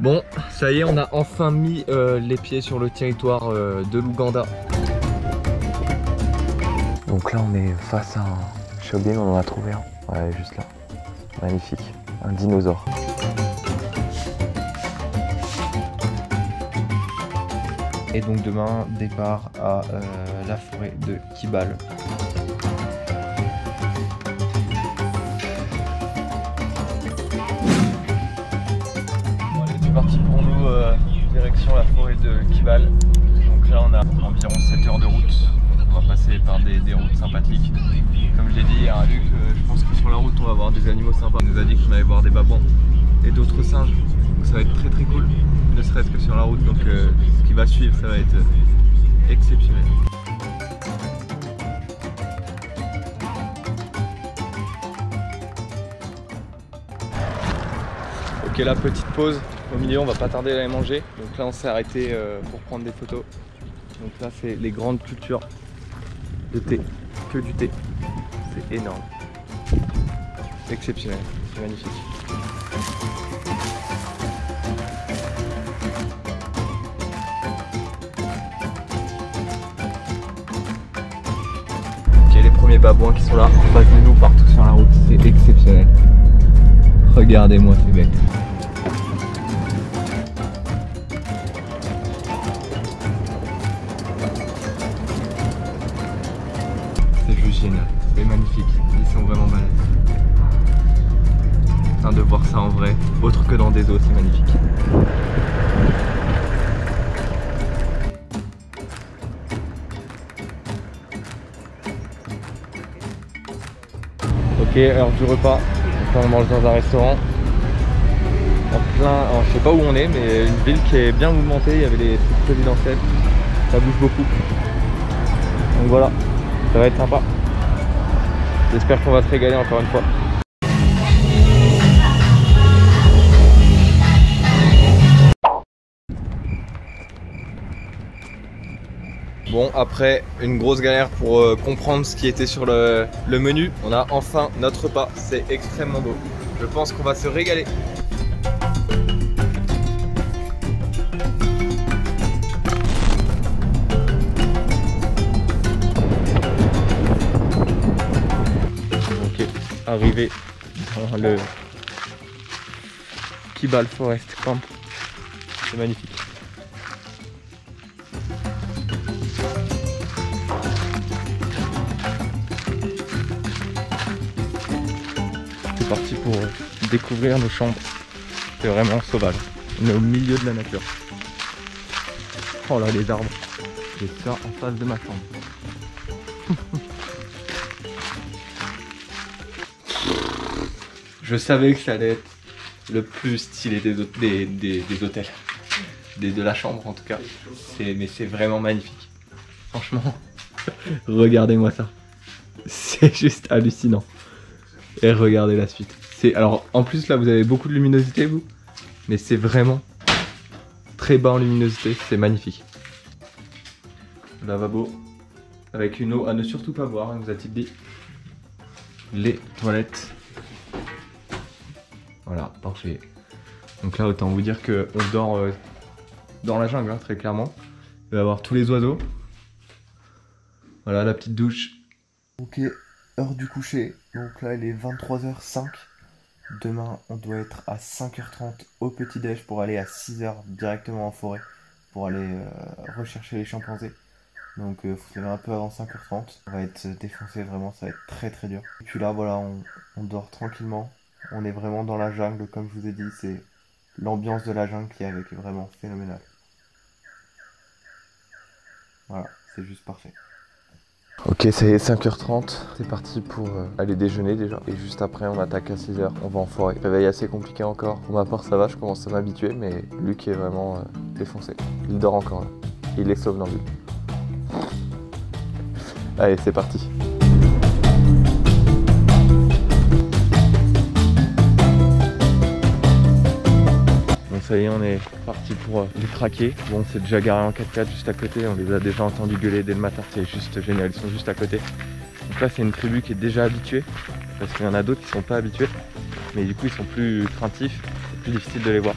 Bon, ça y est, on a enfin mis les pieds sur le territoire de l'Ouganda. Donc là, on est face à un shopping, on en a trouvé un. Ouais, juste là. Magnifique. Un dinosaure. Et donc demain, départ à la forêt de Kibale. C'est parti pour nous, direction la forêt de Kibale. Donc là on a environ 7 heures de route. On va passer par des routes sympathiques. Comme je l'ai dit à Luc, je pense que sur la route on va voir des animaux sympas. Il nous a dit qu'on allait voir des babouins et d'autres singes. Donc ça va être très très cool, ne serait-ce que sur la route. Donc ce qui va suivre, ça va être exceptionnel. Ok, la petite pause au milieu, on va pas tarder à aller manger. Donc là on s'est arrêté pour prendre des photos. Donc là c'est les grandes cultures de thé, que du thé. C'est énorme. C'est exceptionnel, c'est magnifique. Ok, les premiers babouins qui sont là en face de nous partout sur la route, c'est exceptionnel. Regardez-moi ces bêtes. C'est juste génial, c'est magnifique, ils sont vraiment balèzes. De voir ça en vrai, autre que dans des eaux, c'est magnifique. Ok, heure du repas, on mange dans un restaurant. En plein, alors, je sais pas où on est, mais une ville qui est bien mouvementée, il y avait les trucs présidentiels, ça bouge beaucoup. Donc voilà, ça va être sympa. J'espère qu'on va se régaler encore une fois. Bon, après une grosse galère pour comprendre ce qui était sur le menu, on a enfin notre repas, c'est extrêmement beau. Je pense qu'on va se régaler. Ok, arrivé dans le Kibale Forest Camp, c'est magnifique. C'est parti pour découvrir nos chambres. C'est vraiment sauvage. On est au milieu de la nature. Oh là, les arbres. J'ai ça en face de ma chambre. Je savais que ça allait être le plus stylé des hôtels. De la chambre en tout cas. Mais c'est vraiment magnifique. Franchement, regardez-moi ça. C'est juste hallucinant. Et regardez la suite. Alors en plus là vous avez beaucoup de luminosité vous. Mais c'est vraiment très bas en luminosité. C'est magnifique. Lavabo. Avec une eau à ne surtout pas boire, nous a-t-il dit. Les toilettes. Voilà, parfait. Donc là autant vous dire qu'on dort dans la jungle hein, très clairement. Il va y avoir tous les oiseaux. Voilà la petite douche. Ok, heure du coucher. Donc là il est 23h05. Demain on doit être à 5h30 au petit déj pour aller à 6h directement en forêt. Pour aller rechercher les chimpanzés. Donc faut se lever un peu avant 5h30. On va être défoncé vraiment, ça va être très très dur. Et puis là voilà, on dort tranquillement. On est vraiment dans la jungle comme je vous ai dit. C'est l'ambiance de la jungle qui est vraiment phénoménale. Voilà, c'est juste parfait. Ok, c'est 5h30, c'est parti pour aller déjeuner déjà. Et juste après, on attaque à 6h, on va en forêt. Réveil assez compliqué encore. Pour ma part, ça va, je commence à m'habituer, mais Luc est vraiment défoncé. Il dort encore là. Il est somnambule. Allez, c'est parti. Ça y est, on est parti pour les traquer. Bon, on s'est déjà garé en 4x4 juste à côté, on les a déjà entendus gueuler dès le matin, c'est juste génial, ils sont juste à côté. Donc là, c'est une tribu qui est déjà habituée, parce qu'il y en a d'autres qui sont pas habitués, mais du coup, ils sont plus craintifs, c'est plus difficile de les voir.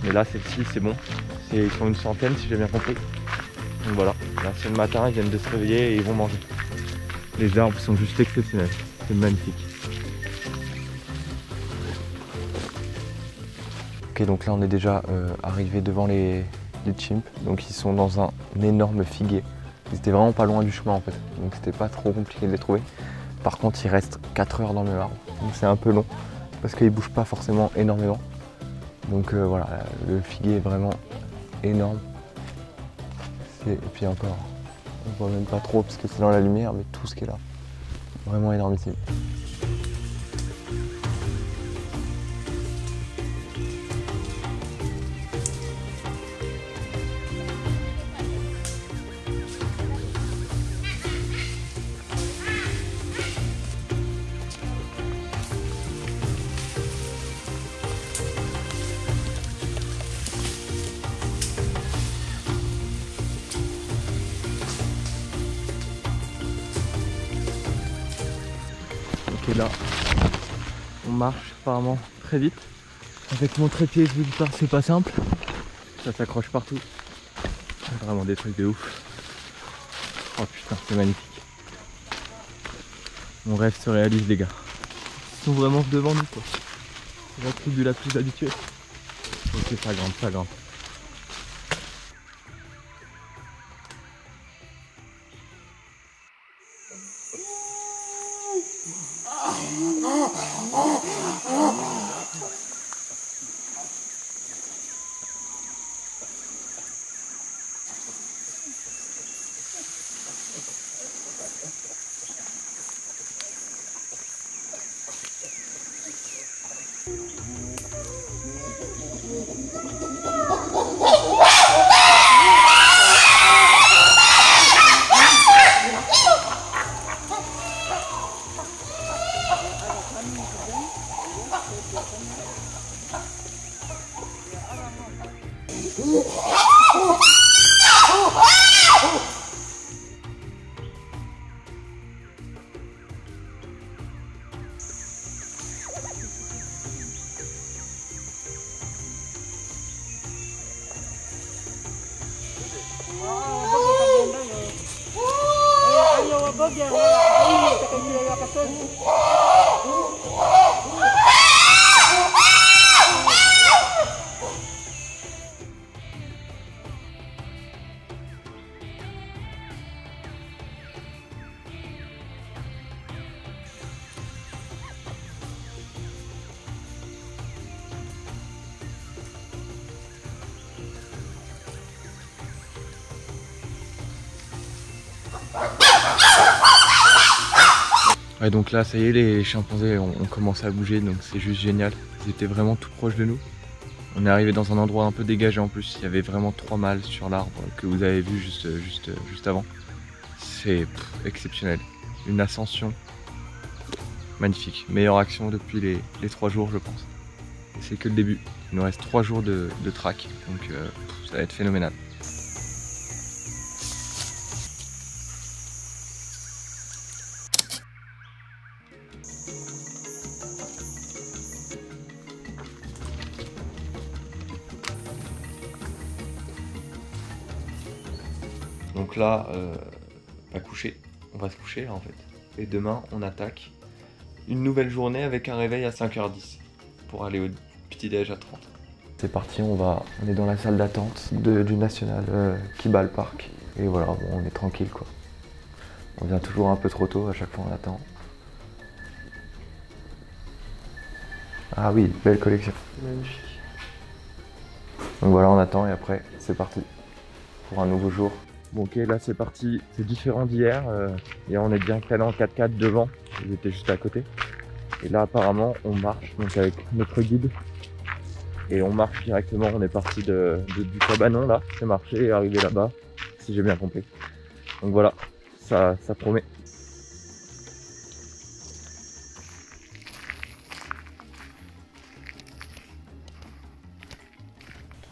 Mais là, celle-ci, c'est bon. Ils sont une centaine si j'ai bien compris. Donc voilà, là c'est le matin, ils viennent de se réveiller et ils vont manger. Les arbres sont juste exceptionnels, c'est magnifique. Ok, donc là on est déjà arrivé devant les chimps. Donc ils sont dans un énorme figuier. Ils étaient vraiment pas loin du chemin en fait, donc c'était pas trop compliqué de les trouver. Par contre, il reste 4 heures dans le même arbre, donc c'est un peu long parce qu'ils bougent pas forcément énormément. Donc voilà, le figuier est vraiment énorme. Et puis encore, on voit même pas trop parce que c'est dans la lumière, mais tout ce qui est là, vraiment énormissime. Ok, là, on marche apparemment très vite. Avec mon trépied, je vous dis pas, c'est pas simple. Ça s'accroche partout. Vraiment des trucs de ouf. Oh putain, c'est magnifique. Mon rêve se réalise, les gars. Ils sont vraiment devant nous, quoi. C'est la tribu la plus habituée. Ok, ça grimpe, ça grimpe. Ouais, donc là ça y est, les chimpanzés ont commencé à bouger, donc c'est juste génial. Ils étaient vraiment tout proches de nous. On est arrivé dans un endroit un peu dégagé en plus, il y avait vraiment 3 mâles sur l'arbre que vous avez vu juste avant. C'est exceptionnel, une ascension magnifique, meilleure action depuis les 3 jours je pense. Et c'est que le début, il nous reste 3 jours de track, donc ça va être phénoménal. Donc là, pas coucher, on va se coucher là en fait. Et demain, on attaque une nouvelle journée avec un réveil à 5h10 pour aller au petit-déj à 30. C'est parti, on est dans la salle d'attente du national qui bat le parc. Et voilà, bon, on est tranquille quoi. On vient toujours un peu trop tôt, à chaque fois on attend. Ah oui, belle collection. Magnifique. Donc voilà, on attend et après, c'est parti pour un nouveau jour. Bon ok, là c'est parti, c'est différent d'hier. Hier on est bien calé en 4x4 devant, ils étaient juste à côté. Et là apparemment on marche donc avec notre guide. Et on marche directement, on est parti du cabanon là, c'est marché et arrivé là-bas, si j'ai bien compris. Donc voilà, ça promet.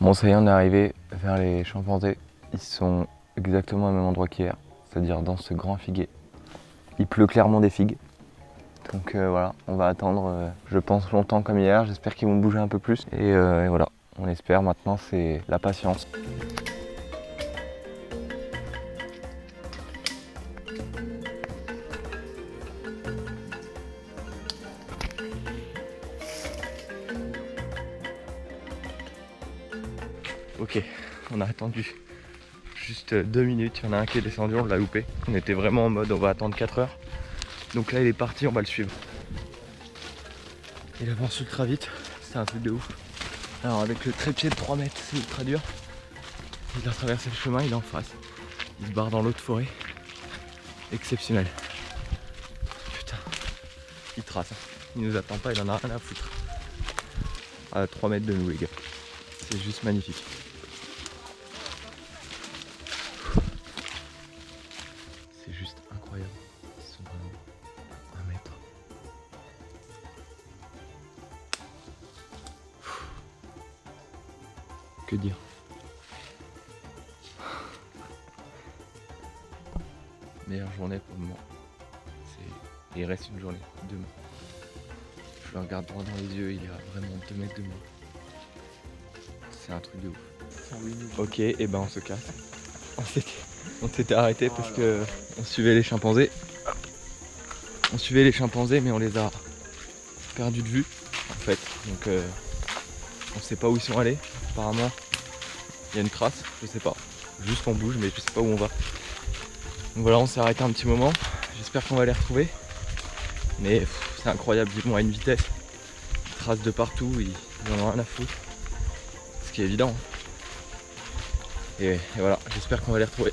Bon ça y est, on est arrivé vers les chimpanzés. Ils sont exactement au même endroit qu'hier, c'est-à-dire dans ce grand figuier. Il pleut clairement des figues. Donc voilà, on va attendre, je pense, longtemps comme hier. J'espère qu'ils vont bouger un peu plus. Et voilà, On espère maintenant, c'est la patience. Ok, on a attendu juste 2 minutes, il y en a un qui est descendu, on l'a loupé. On était vraiment en mode on va attendre 4 heures. Donc là il est parti, on va le suivre. Il avance ultra vite, c'est un truc de ouf. Alors avec le trépied de 3 mètres, c'est ultra dur. Il a traversé le chemin, il est en face. Il se barre dans l'autre forêt. Exceptionnel. Putain, il trace. Il nous attend pas, il en a rien à foutre. À 3 mètres de nous les gars. C'est juste magnifique. C'est juste incroyable. Ils sont vraiment à 1 mètre. Que dire? Meilleure journée pour le moment. Il reste une journée, demain. Je le regarde droit dans les yeux, il est à vraiment 2 mètres de moi. C'est un truc de ouf. Ok, et ben on se casse. On s'était arrêté parce que on suivait les chimpanzés. On suivait les chimpanzés mais on les a perdus de vue en fait. Donc on sait pas où ils sont allés. Apparemment il y a une trace, je sais pas. Juste on bouge mais je sais pas où on va. Donc voilà, on s'est arrêté un petit moment. J'espère qu'on va les retrouver. Mais c'est incroyable, ils vont à une vitesse. Ils tracent de partout, ils en ont rien à foutre. Ce qui est évident. Et voilà, j'espère qu'on va les retrouver.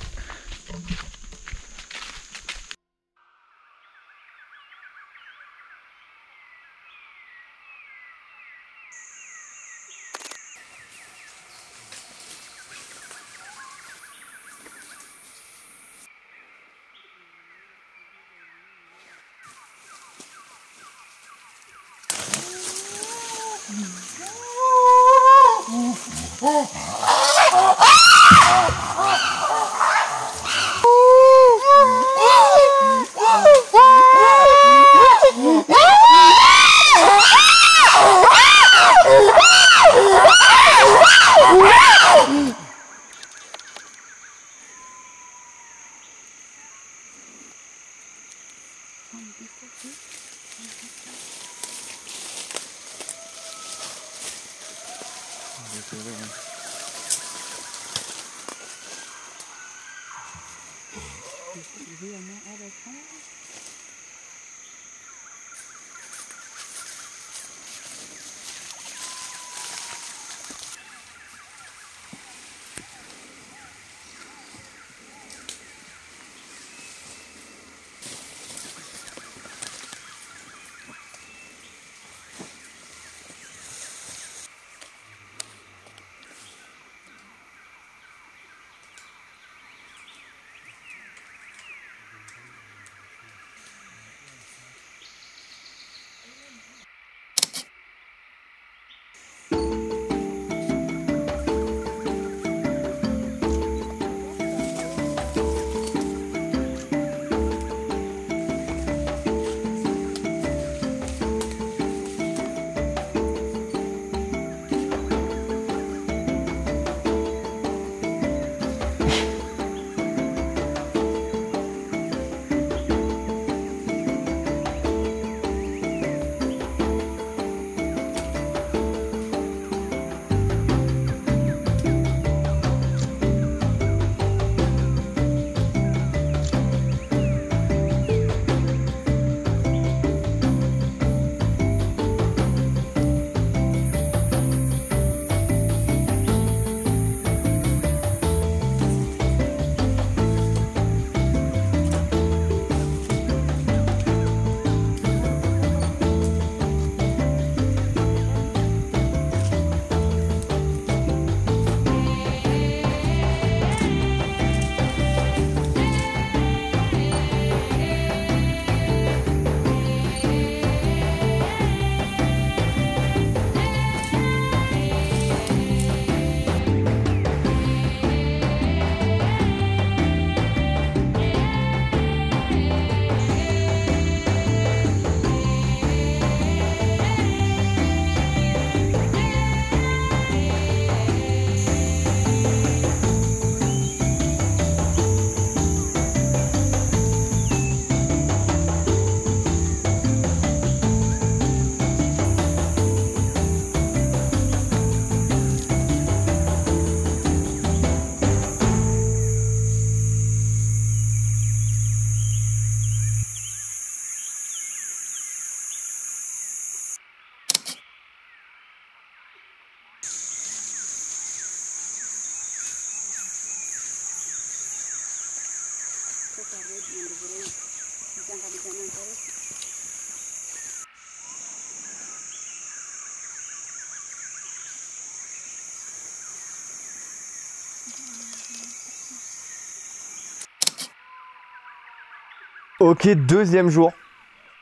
Ok, deuxième jour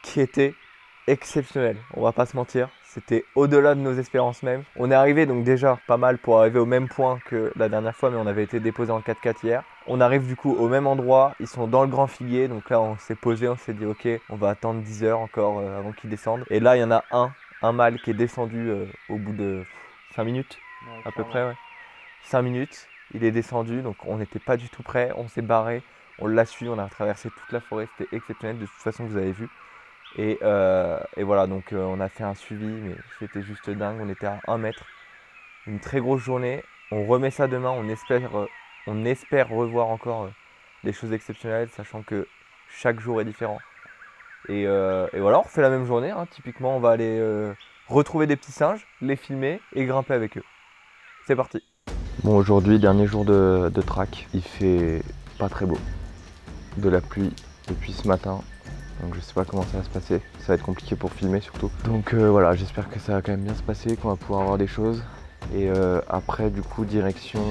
qui était exceptionnel, on va pas se mentir, c'était au-delà de nos espérances même. On est arrivé donc déjà pas mal pour arriver au même point que la dernière fois, mais on avait été déposé en 4x4 hier. On arrive du coup au même endroit, ils sont dans le grand figuier, donc là on s'est posé, on s'est dit ok, on va attendre 10 heures encore avant qu'ils descendent. Et là il y en a un mâle qui est descendu au bout de 5 minutes à peu près, ouais. 5 minutes, il est descendu, donc on n'était pas du tout prêt, on s'est barré. On l'a suivi, on a traversé toute la forêt, c'était exceptionnel, de toute façon vous avez vu. Et voilà, donc on a fait un suivi, mais c'était juste dingue, on était à 1 mètre. Une très grosse journée, on remet ça demain, on espère revoir encore des choses exceptionnelles, sachant que chaque jour est différent. Et voilà, on refait la même journée, hein. Typiquement on va aller retrouver des petits singes, les filmer et grimper avec eux. C'est parti. Bon, aujourd'hui, dernier jour de track, il fait pas très beau. De la pluie depuis ce matin, donc je sais pas comment ça va se passer, ça va être compliqué pour filmer surtout. Donc voilà, j'espère que ça va quand même bien se passer, qu'on va pouvoir voir des choses. Et après du coup direction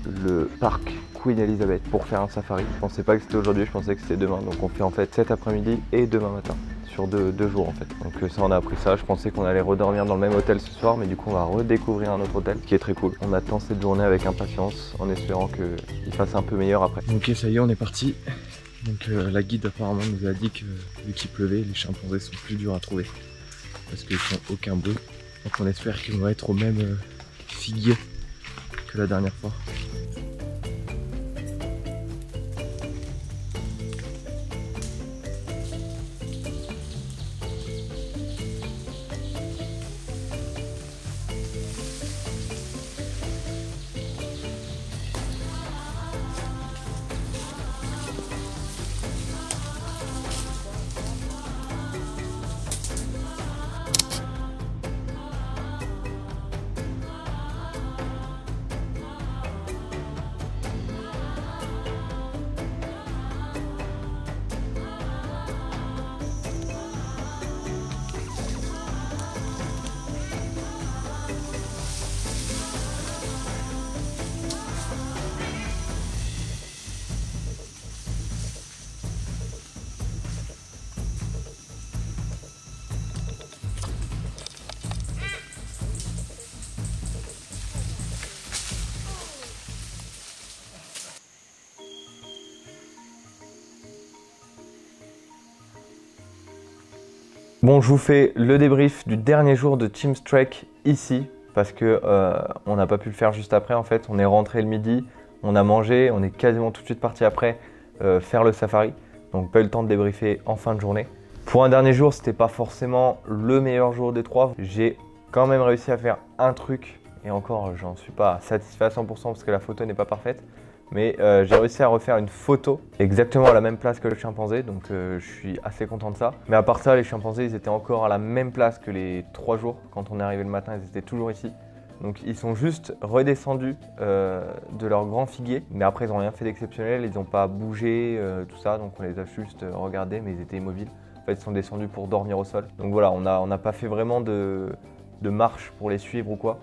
le parc Queen Elizabeth pour faire un safari. Je pensais pas que c'était aujourd'hui, je pensais que c'était demain, donc on fait en fait cet après-midi et demain matin. Sur deux jours en fait. Donc ça on a appris ça, je pensais qu'on allait redormir dans le même hôtel ce soir, mais du coup on va redécouvrir un autre hôtel, ce qui est très cool. On attend cette journée avec impatience en espérant qu'il fasse un peu meilleur après. Ok, ça y est, on est parti. Donc la guide apparemment nous a dit que vu qu'il pleuvait, les chimpanzés sont plus durs à trouver parce qu'ils font aucun bruit. Donc on espère qu'ils vont être au même figuier que la dernière fois. Bon, je vous fais le débrief du dernier jour de Team Trek ici parce que on n'a pas pu le faire juste après en fait. On est rentré le midi, on a mangé, on est quasiment tout de suite parti après faire le safari. Donc pas eu le temps de débriefer en fin de journée. Pour un dernier jour, c'était pas forcément le meilleur jour des trois. J'ai quand même réussi à faire un truc et encore j'en suis pas satisfait à 100% parce que la photo n'est pas parfaite. Mais j'ai réussi à refaire une photo exactement à la même place que le chimpanzé, donc je suis assez content de ça. Mais à part ça, les chimpanzés, ils étaient encore à la même place que les 3 jours. Quand on est arrivé le matin, ils étaient toujours ici. Donc ils sont juste redescendus de leur grand figuier. Mais après, ils n'ont rien fait d'exceptionnel, ils n'ont pas bougé, tout ça. Donc on les a juste regardés, mais ils étaient immobiles. En fait, ils sont descendus pour dormir au sol. Donc voilà, on n'a pas fait vraiment de marche pour les suivre ou quoi.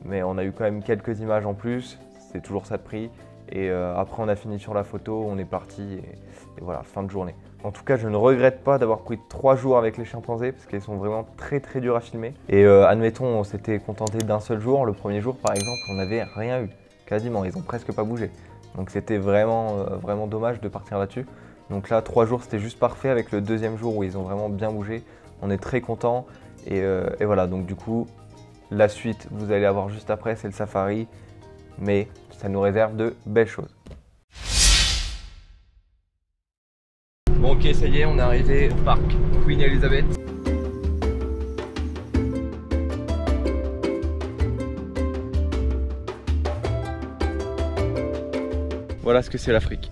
Mais on a eu quand même quelques images en plus, c'est toujours ça de prix. Et après on a fini sur la photo, on est parti et voilà, fin de journée. En tout cas, je ne regrette pas d'avoir pris 3 jours avec les chimpanzés parce qu'ils sont vraiment très durs à filmer. Et admettons, on s'était contenté d'un seul jour. Le premier jour par exemple, on n'avait rien eu, quasiment, ils ont presque pas bougé. Donc c'était vraiment dommage de partir là-dessus. Donc là, 3 jours c'était juste parfait avec le deuxième jour où ils ont vraiment bien bougé. On est très contents et voilà, donc du coup, la suite vous allez avoir juste après, c'est le safari. Mais ça nous réserve de belles choses. Bon ok, ça y est, on est arrivé au parc Queen Elizabeth. Voilà ce que c'est l'Afrique.